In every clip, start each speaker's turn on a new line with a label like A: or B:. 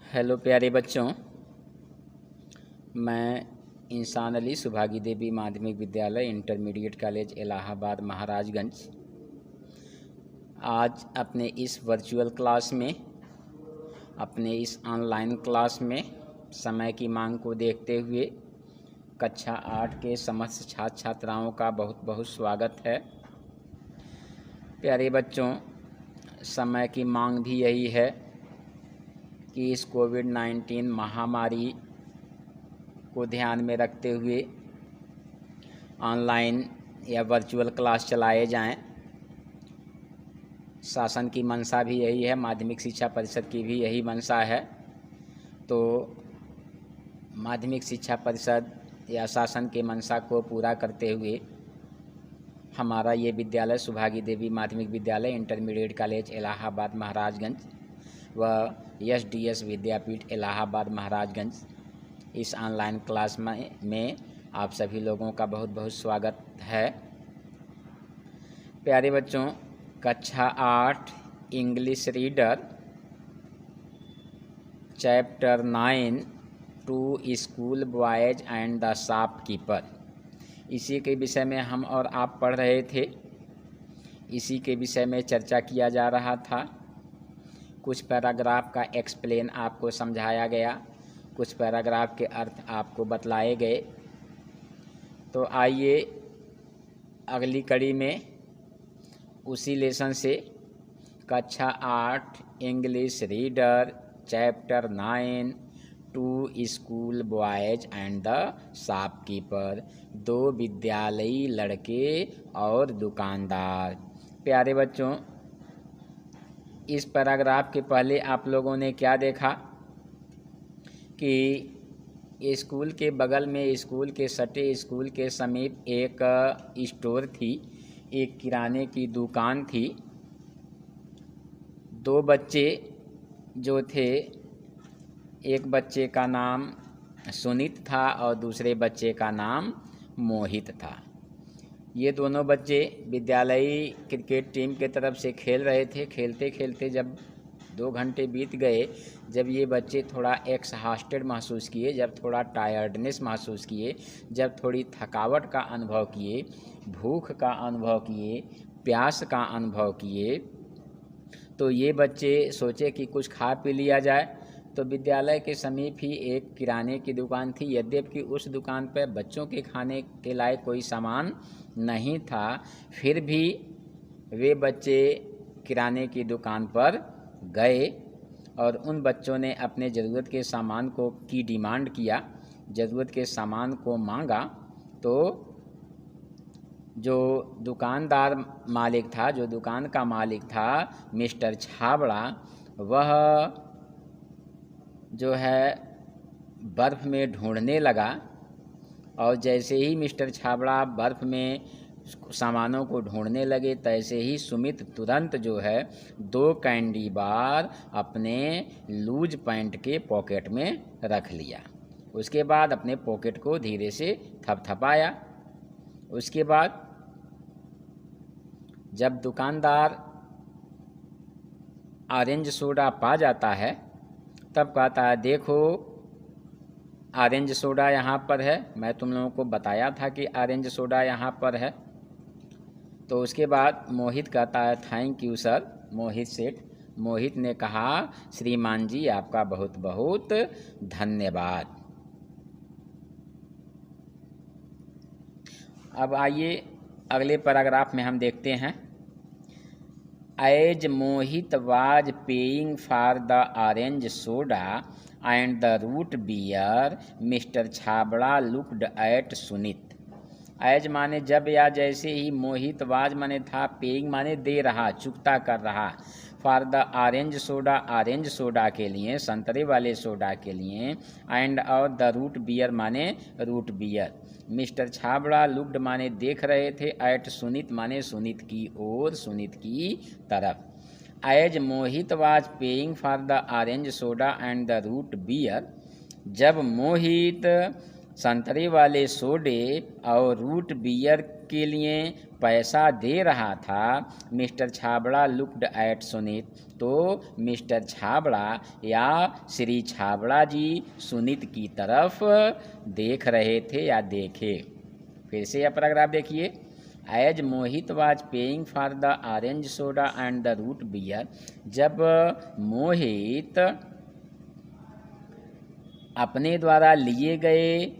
A: Hello प्यारे बच्चों, मैं इंसान अली सुभागी देवी माध्यमिक विद्यालय इंटरमीडिएट कॉलेज इलाहाबाद महाराजगंज आज अपने इस वर्चुअल क्लास में, अपने इस ऑनलाइन क्लास में समय की मांग को देखते हुए कक्षा 8 के समस्त छात्र छात्राओं का बहुत बहुत स्वागत है। प्यारे बच्चों, समय की मांग भी यही है कि इस कोविड-19 महामारी को ध्यान में रखते हुए ऑनलाइन या वर्चुअल क्लास चलाए जाएं। शासन की मंशा भी यही है, माध्यमिक शिक्षा परिषद की भी यही मंशा है। तो माध्यमिक शिक्षा परिषद या शासन के मंशा को पूरा करते हुए हमारा ये विद्यालय सुभागी देवी माध्यमिक विद्यालय इंटरमीडिएट कॉलेज इलाहाबाद महाराजगंज व एसडीएस विद्यापीठ इलाहाबाद महाराजगंज इस ऑनलाइन क्लास में आप सभी लोगों का बहुत बहुत स्वागत है। प्यारे बच्चों, कक्षा 8 English reader chapter 9 two school boys and the shopkeeper, इसी के विषय में हम और आप पढ़ रहे थे। इसी के विषय में चर्चा किया जा रहा था। कुछ पैराग्राफ का एक्सप्लेन आपको समझाया गया, कुछ पैराग्राफ के अर्थ आपको बतलाए गए। तो आइए अगली कड़ी में उसी लेसन से कक्षा 8 English reader chapter 9 two school boys and the shopkeeper, दो विद्यालयी लड़के और दुकानदार। प्यारे बच्चों, इस पैराग्राफ के पहले आप लोगों ने क्या देखा कि स्कूल के बगल में, स्कूल के सटे स्कूल के समीप एक स्टोर थी, एक किराने की दुकान थी। दो बच्चे जो थे, एक बच्चे का नाम सुनीत था और दूसरे बच्चे का नाम मोहित था। ये दोनों बच्चे विद्यालयी क्रिकेट टीम के तरफ से खेल रहे थे। खेलते खेलते जब 2 घंटे बीत गए, जब ये बच्चे थोड़ा एक्सहास्टेड महसूस किए, जब थोड़ा टायर्डनेस महसूस किए, जब थोड़ी थकावट का अनुभव किए, भूख का अनुभव किए, प्यास का अनुभव किए, तो ये बच्चे सोचे कि कुछ खा पी लिया जाए। तो विद्यालय के समीप ही एक किराने की दुकान थी। यद्यपि उस दुकान पर बच्चों के खाने के लायक कोई सामान नहीं था, फिर भी वे बच्चे किराने की दुकान पर गए और उन बच्चों ने अपने ज़रूरत के सामान की डिमांड किया, ज़रूरत के सामान को मांगा। तो जो दुकानदार मालिक था, जो दुकान का मालिक था मिस्टर छाबड़ा, वह जो है बर्फ़ में ढूंढने लगा। और जैसे ही मिस्टर छाबड़ा बर्फ़ में सामानों को ढूंढने लगे, तैसे ही सुमित तुरंत जो है 2 कैंडी बार अपने लूज पैंट के पॉकेट में रख लिया। उसके बाद अपने पॉकेट को धीरे से थपथपाया। उसके बाद जब दुकानदार ऑरेंज सोडा पा जाता है, तब कहता है, देखो ऑरेंज सोडा यहाँ पर है, मैं तुम लोगों को बताया था कि ऑरेंज सोडा यहाँ पर है। तो उसके बाद मोहित कहता है, थैंक यू सर। मोहित सेठ, मोहित ने कहा, श्रीमान जी आपका बहुत बहुत धन्यवाद। अब आइए अगले पैराग्राफ में हम देखते हैं। As Mohit was paying for the orange soda and the root beer, Mister Chhabra looked at Sunit. As माने जब या जैसे ही, मोहित वाज माने था, पेइंग माने दे रहा, चुकता कर रहा, for the orange soda orange soda के लिए, संतरे वाले सोडा के लिए, एंड और द रूट बियर माने root beer. Mister Chhabra looked माने देख रहे थे, एट सुनीत माने सुनीत की ओर, सुनीत की तरफ। As Mohit was paying for the orange soda and the root beer, जब मोहित संतरे वाले सोडे और रूट बियर के लिए पैसा दे रहा था। Mister Chhabra looked at Sunit, तो मिस्टर छाबड़ा या श्री छाबड़ा जी सुनीत की तरफ देख रहे थे या देखे। फिर से यह पैराग्राफ देखिए। As Mohit was paying for the orange soda and the root beer, जब मोहित अपने द्वारा लिए गए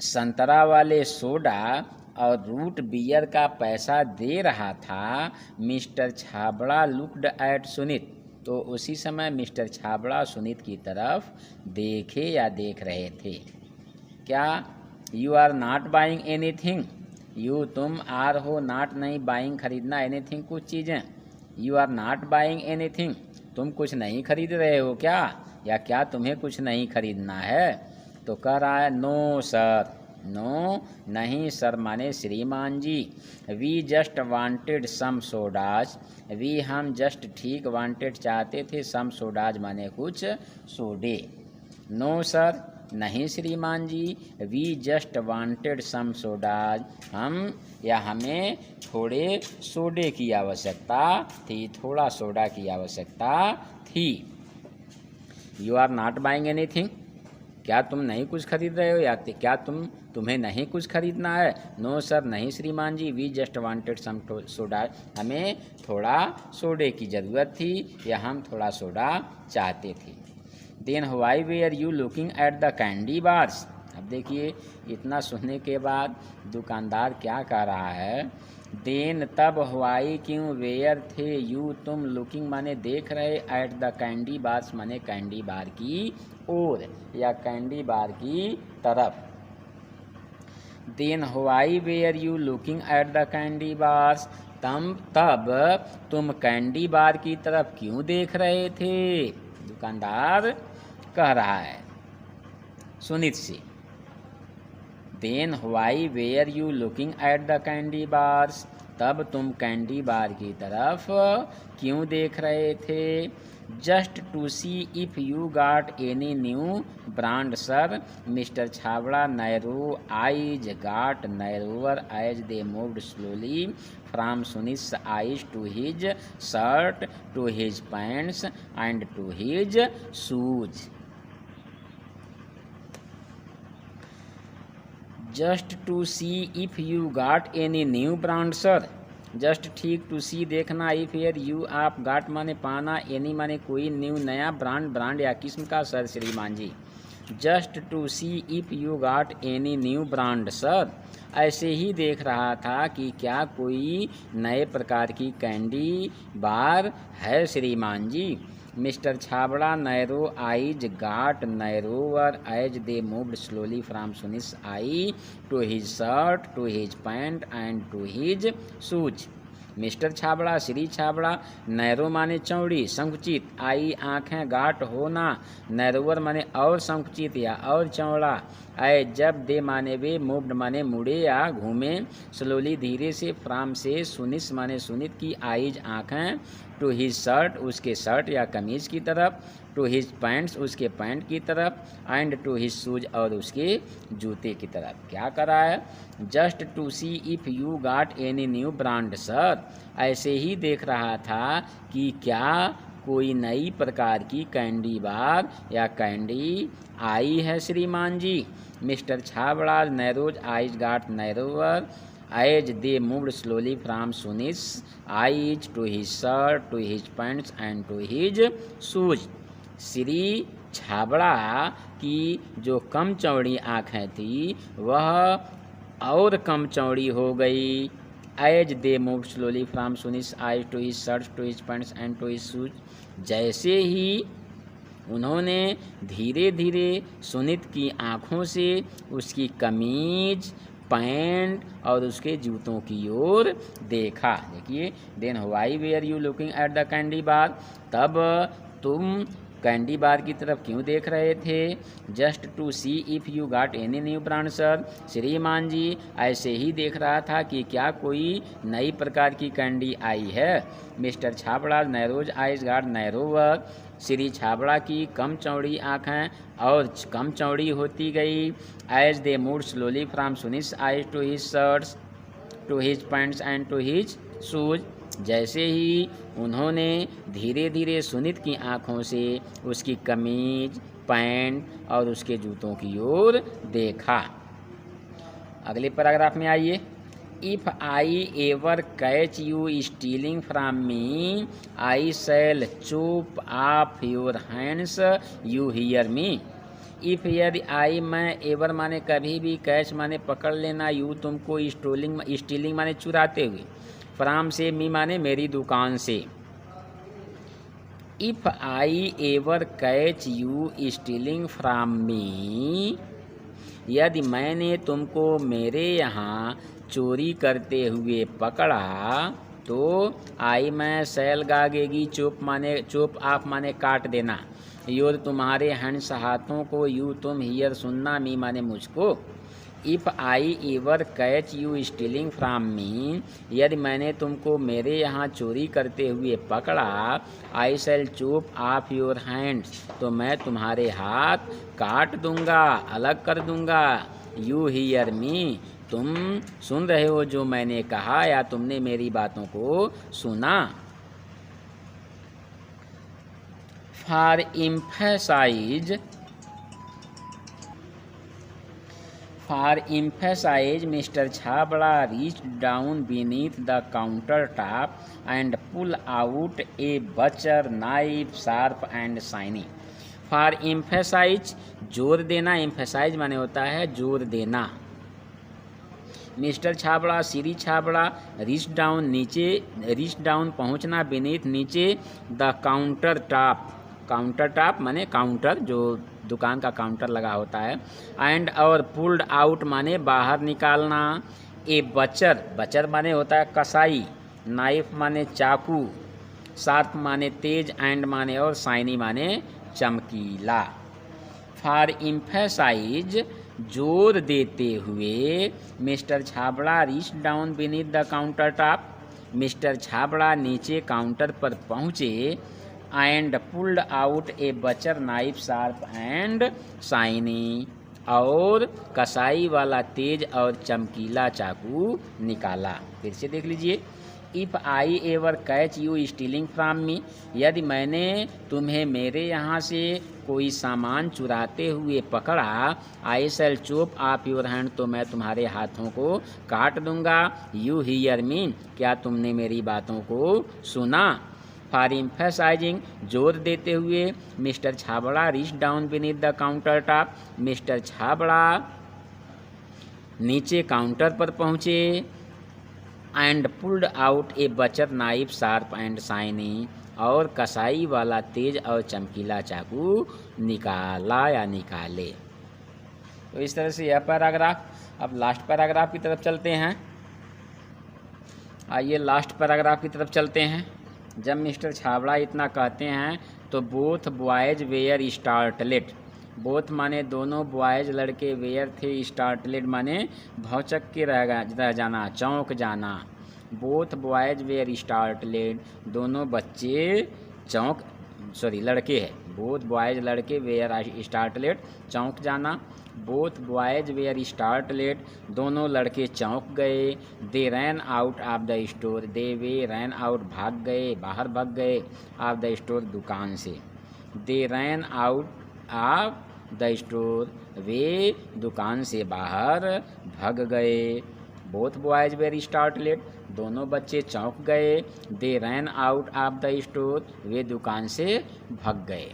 A: संतरा वाले सोडा और रूट बियर का पैसा दे रहा था, mister Chhabra looked at Sunit, तो उसी समय मिस्टर छाबड़ा सुनीत की तरफ देखे या देख रहे थे। क्या? You are not buying anything, you तुम, आर हो नॉट नहीं, बाइंग खरीदना, एनीथिंग कुछ चीज़ें। You are not buying anything, तुम कुछ नहीं खरीद रहे हो क्या, या क्या तुम्हें कुछ नहीं खरीदना है? तो कह रहा है नो सर, नो नहीं सर माने श्रीमान जी। We just wanted some sodas, we हम जस्ट ठीक, वांटेड चाहते थे, सम सोडाज माने कुछ सोडे। नो सर नहीं श्रीमान जी, we just wanted some sodas, हम या हमें थोड़े सोडे की आवश्यकता थी, थोड़ा सोडा की आवश्यकता थी। You are not buying anything, क्या तुम नहीं कुछ खरीद रहे हो, या क्या तुम्हें नहीं कुछ खरीदना है? नो सर नहीं श्रीमान जी, we just wanted some soda, हमें थोड़ा सोडे की ज़रूरत थी या हम थोड़ा सोडा चाहते थे। Then why were you looking at the candy bars, अब देखिए इतना सुनने के बाद दुकानदार क्या कह रहा है। देन तब व्हाई क्यों, वेयर थे, यू तुम, लुकिंग माने देख रहे, एट द कैंडी बार्स माने कैंडी बार की ओर या कैंडी बार की तरफ। Then why were you looking at the candy bars, तब तुम कैंडी बार की तरफ क्यों देख रहे थे, दुकानदार कह रहा है सुनीत से। Then why were you looking at the candy bars, तब तुम कैंडी बार की तरफ क्यों देख रहे थे। Just to see if you got any new brand sir, mister Chhabra narrow eyes got narrower as they moved slowly from Sunny's eyes to his shirt to his pants and to his shoes. Just to see if you got any new brand sir, just ठीक, to see देखना, if air you आप, गाट माने पाना, any माने कोई, new नया, brand या किस्म का, सर श्रीमान जी। Just to see if you got any new brand sir, ऐसे ही देख रहा था कि क्या कोई नए प्रकार की कैंडी बार है श्रीमान जी। Mister Chhabra narrow eyes got narrower as they moved slowly from Sunny's eye to his shirt to his pants and to his shoes. Mister Chhabra, Shri Chhabra, narrow माने चौड़ी, संकुचित, आई आँखें, गाट होना, नैरोवर माने और संकुचित या और चौड़ा, आए जब दे माने वे, मूव्ड माने मुड़े या घूमे, स्लोली धीरे से, फ्राम से, सुनिस माने सुनित की, आइज आँखें, टू हिज शर्ट उसके शर्ट या कमीज की तरफ, टू हिज पैंट्स उसके पैंट की तरफ, एंड टू हिज शूज और उसके जूते की तरफ। क्या करा है? Just to see if you got any new brand sir, ऐसे ही देख रहा था कि क्या कोई नई प्रकार की कैंडी बार या कैंडी आई है श्रीमान जी। Mister Chhabra narrows eyes got narrower as they moved slowly from Sunny's eyes to his shirt to his pants and to his shoes. Shri Chhabra की जो कम चौड़ी आँखें थी वह और कम चौड़ी हो गई। As they move slowly from Sunny's eyes to his shirt to his pants and to his shoes, जैसे ही उन्होंने धीरे धीरे सुनित की आँखों से उसकी कमीज, पैंट और उसके जूतों की ओर देखा। देखिए, then why were you looking at the candy bar, तब तुम कैंडी बार की तरफ क्यों देख रहे थे? Just to see if you got any new brand sir. श्रीमान जी, ऐसे ही देख रहा था कि क्या कोई नई प्रकार की कैंडी आई है। Mister Chhabra narrows eyes got narrower. Shri Chhabra की कम चौड़ी आँखें और कम चौड़ी होती गई। As they moved slowly from Sunny's eyes to his shirts to his pants and to his shoes. जैसे ही उन्होंने धीरे धीरे सुनीत की आँखों से उसकी कमीज, पैंट और उसके जूतों की ओर देखा। अगले पैराग्राफ में आइए। If I ever catch you stealing from me I shall chop off your hands, you hear me. If यदि आई मैं एवर माने कभी भी, कैच माने पकड़ लेना, यू तुमको, स्टीलिंग माने चुराते हुए, फ्राम से मी माने मेरी दुकान से। If I ever catch you stealing from me, यदि मैंने तुमको मेरे यहाँ चोरी करते हुए पकड़ा तो आई मैं शैल गागेगी, चोप ऑफ माने काट देना, योर तुम्हारे हैंड्स हाथों को, यू तुम, हियर सुनना, मी माने मुझको। If I ever catch you stealing from me, यदि मैंने तुमको मेरे यहाँ चोरी करते हुए पकड़ा, I shall chop off your hands, तो मैं तुम्हारे हाथ काट दूंगा, अलग कर दूंगा। यू हियर मी, तुम सुन रहे हो जो मैंने कहा, या तुमने मेरी बातों को सुना। For emphasis, Mr. Chhabra reached down beneath the countertop and pulled out a butcher knife, sharp and shiny. For emphasis, जोर देना, emphasize माने होता है जोर देना। Mister Chhabra, Shri Chhabra, reach down पहुँचना, beneath नीचे, द काउंटर टॉप माने काउंटर, जो दुकान का काउंटर लगा होता है, एंड और पुल्ड आउट माने बाहर निकालना, ए बचर माने होता है कसाई, नाइफ माने चाकू, शार्प माने तेज, एंड माने और, शाइनी माने चमकीला। फॉर एम्फेसाइज जोर देते हुए, mister Chhabra reach down beneath the counter top, mister Chhabra नीचे काउंटर पर पहुँचे, and pulled out a butcher knife, sharp and shiny, और कसाई वाला तेज और चमकीला चाकू निकाला। फिर से देख लीजिए। If I ever catch you stealing from me, यदि मैंने तुम्हें मेरे यहाँ से कोई सामान चुराते हुए पकड़ा, I shall chop off your hand, तो मैं तुम्हारे हाथों को काट दूंगा। यू हियर मी, क्या तुमने मेरी बातों को सुना। फॉर एम्फेसाइजिंग जोर देते हुए, mister Chhabra reach down beneath the counter top, mister Chhabra नीचे काउंटर पर पहुँचे, and pulled out a butcher knife, sharp and shiny, और कसाई वाला तेज और चमकीला चाकू निकाला या निकाले। तो इस तरह से यह पैराग्राफ। अब लास्ट पैराग्राफ की तरफ चलते हैं। आइए लास्ट पैराग्राफ की तरफ चलते हैं। जब मिस्टर छाबड़ा इतना कहते हैं तो both boys were startled, both माने दोनों, बॉयज लड़के, वेयर थे, स्टार्टलेट माने भौचक के रह जाना, चौंक जाना। बोथ बॉयज वेयर स्टार्टलेट, दोनों बच्चे लड़के हैं। बोथ बॉयज लड़के, वेयर स्टार्टलेट चौंक जाना। बोथ बॉयज वेयर स्टार्टलेट, दोनों लड़के चौंक गए। They ran out of the store, they वे रैन आउट भाग गए, बाहर भाग गए, ऑफ द स्टोर दुकान से। They ran out of the store, वे दुकान से बाहर भाग गए। बोथ बॉयज वेयर स्टार्टलेट, दोनों बच्चे चौंक गए। They ran out of the store, वे दुकान से भाग गए।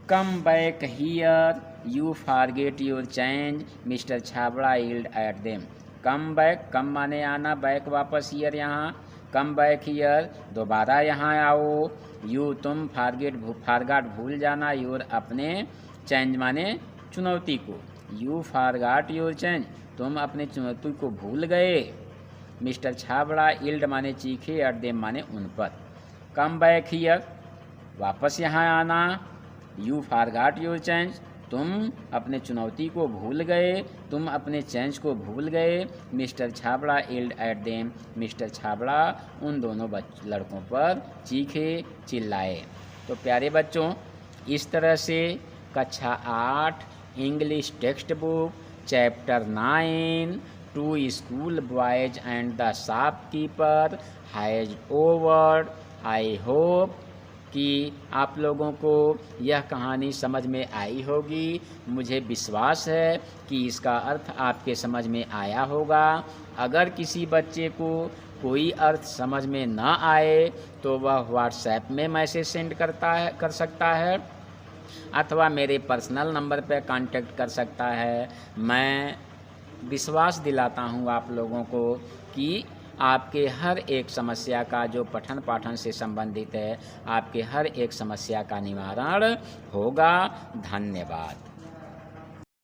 A: Come back here, you forget your change, mister Chhabra yelled at them. Come back, come माने आना, बैक वापस, हियर यहाँ, कम बैक हियर दोबारा यहाँ आओ। यू तुम, फॉरगॉट भूल जाना, योर अपने, चेंज माने चुनौती को। यू फॉरगॉट योर चेंज, तुम अपने चुनौती को भूल गए। मिस्टर छाबड़ा यील्ड माने चीखे, एट देम माने उन पर। कम बैक हियर, वापस यहाँ आना। यू फॉरगॉट योर चेंज, तुम अपने चुनौती को भूल गए, तुम अपने चेंज को भूल गए। Mister Chhabra yelled at them, mister Chhabra उन दोनों लड़कों पर चीखे चिल्लाए। तो प्यारे बच्चों, इस तरह से कक्षा 8 English text book chapter 9 two school boys and the shopkeeper has over. I hope कि आप लोगों को यह कहानी समझ में आई होगी। मुझे विश्वास है कि इसका अर्थ आपके समझ में आया होगा। अगर किसी बच्चे को कोई अर्थ समझ में ना आए तो वह व्हाट्सएप में मैसेज सेंड कर सकता है अथवा मेरे पर्सनल नंबर पर कांटेक्ट कर सकता है। मैं विश्वास दिलाता हूँ आप लोगों को कि आपके हर एक समस्या का जो पठन पाठन से संबंधित है, आपके हर एक समस्या का निवारण होगा। धन्यवाद।